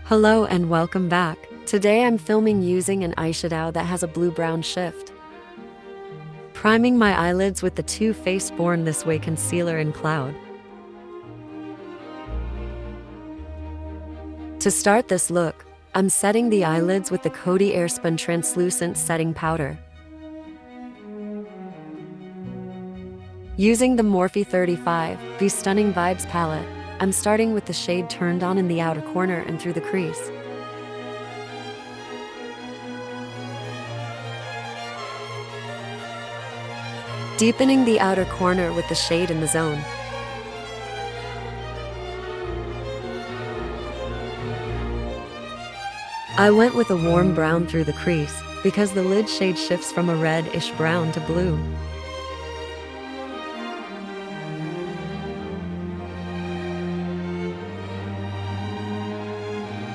Hello and welcome back. Today I'm filming using an eyeshadow that has a blue-brown shift. Priming my eyelids with the Too Faced Born This Way concealer in Cloud. To start this look, I'm setting the eyelids with the Coty Spun Translucent Setting Powder. Using the Morphe 35 Be Stunning Vibes palette, I'm starting with the shade Turned On in the outer corner and through the crease. Deepening the outer corner with the shade in the zone. I went with a warm brown through the crease, because the lid shade shifts from a reddish brown to blue.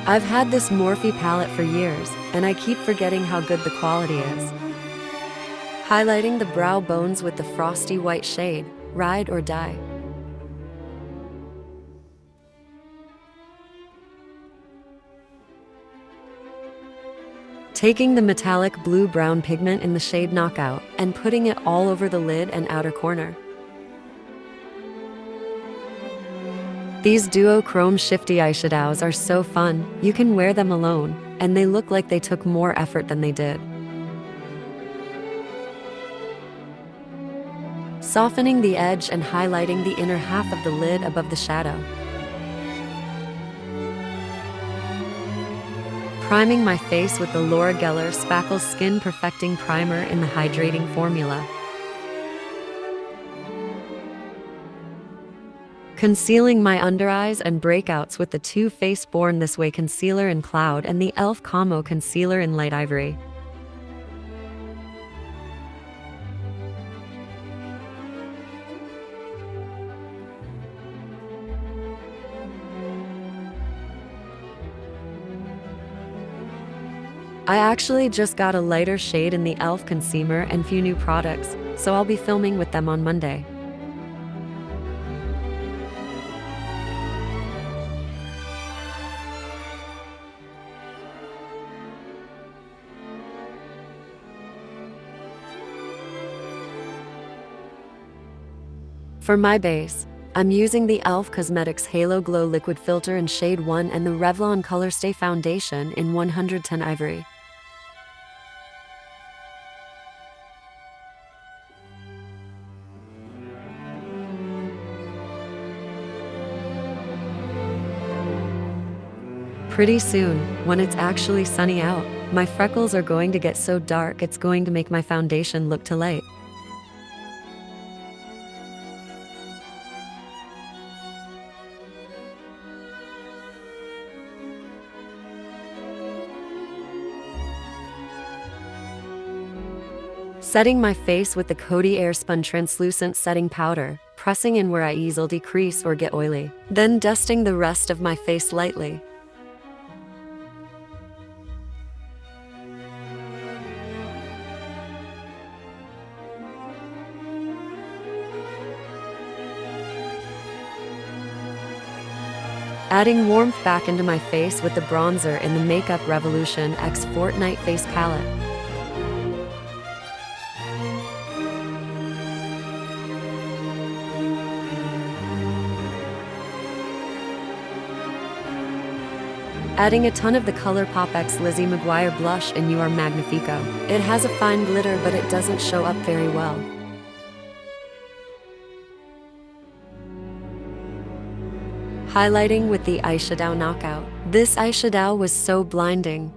I've had this Morphe palette for years, and I keep forgetting how good the quality is. Highlighting the brow bones with the frosty white shade, Ride or Die. Taking the metallic blue-brown pigment in the shade Knockout and putting it all over the lid and outer corner. These duochrome shifty eyeshadows are so fun, you can wear them alone, and they look like they took more effort than they did. Softening the edge and highlighting the inner half of the lid above the shadow. Priming my face with the Laura Geller Spackle Skin Perfecting Primer in the Hydrating formula. Concealing my under eyes and breakouts with the Too Faced Born This Way concealer in Cloud and the e.l.f. Camo concealer in Light Ivory. I actually just got a lighter shade in the e.l.f. concealer and few new products, so I'll be filming with them on Monday. For my base, I'm using the e.l.f. Cosmetics Halo Glow Liquid Filter in shade 1 and the Revlon Colorstay Foundation in 110 Ivory. Pretty soon, when it's actually sunny out, my freckles are going to get so dark it's going to make my foundation look too light. Setting my face with the Coty Spun Translucent Setting Powder, pressing in where I easily crease or get oily. Then dusting the rest of my face lightly. Adding warmth back into my face with the bronzer in the Makeup Revolution X Fortnite Face Palette. Adding a ton of the Colourpop X Lizzie McGuire blush in your Magnifico. It has a fine glitter but it doesn't show up very well. Highlighting with the eyeshadow Knockout. This eyeshadow was so blinding.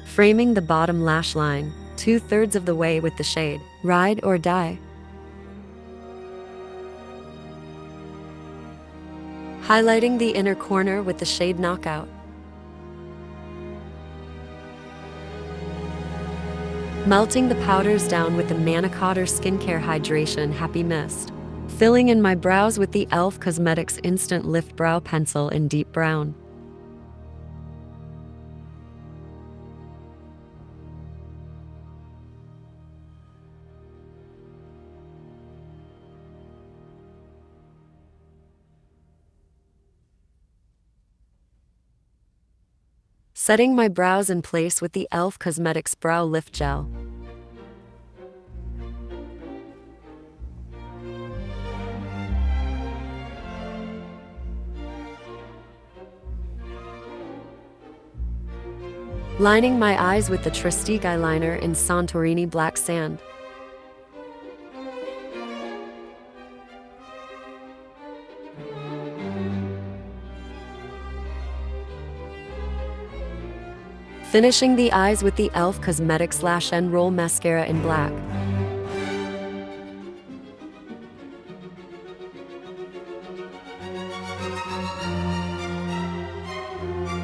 Framing the bottom lash line, 2/3 of the way with the shade Ride or Die. Highlighting the inner corner with the shade Knockout. Melting the powders down with the Mannakadar Skincare Hydration Happy Mist. Filling in my brows with the e.l.f. Cosmetics Instant Lift Brow Pencil in deep brown. Setting my brows in place with the e.l.f. Cosmetics Brow Lift Gel. Lining my eyes with the Trestique eyeliner in Santorini Black Sand. Finishing the eyes with the e.l.f. Cosmetics Lash and Roll Mascara in black.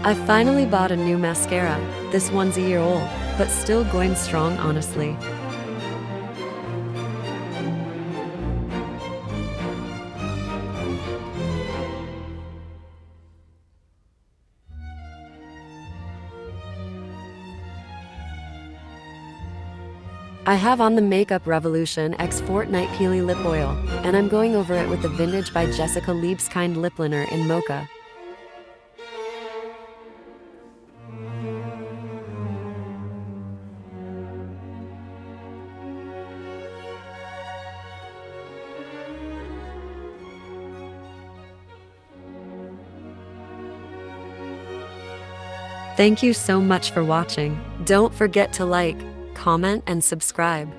I finally bought a new mascara. This one's a year old, but still going strong, honestly. I have on the Makeup Revolution X Fortnite Peely Lip Oil, and I'm going over it with the Vintage by Jessica Liebeskind Lip Liner in Mocha. Thank you so much for watching. Don't forget to like, comment, and subscribe.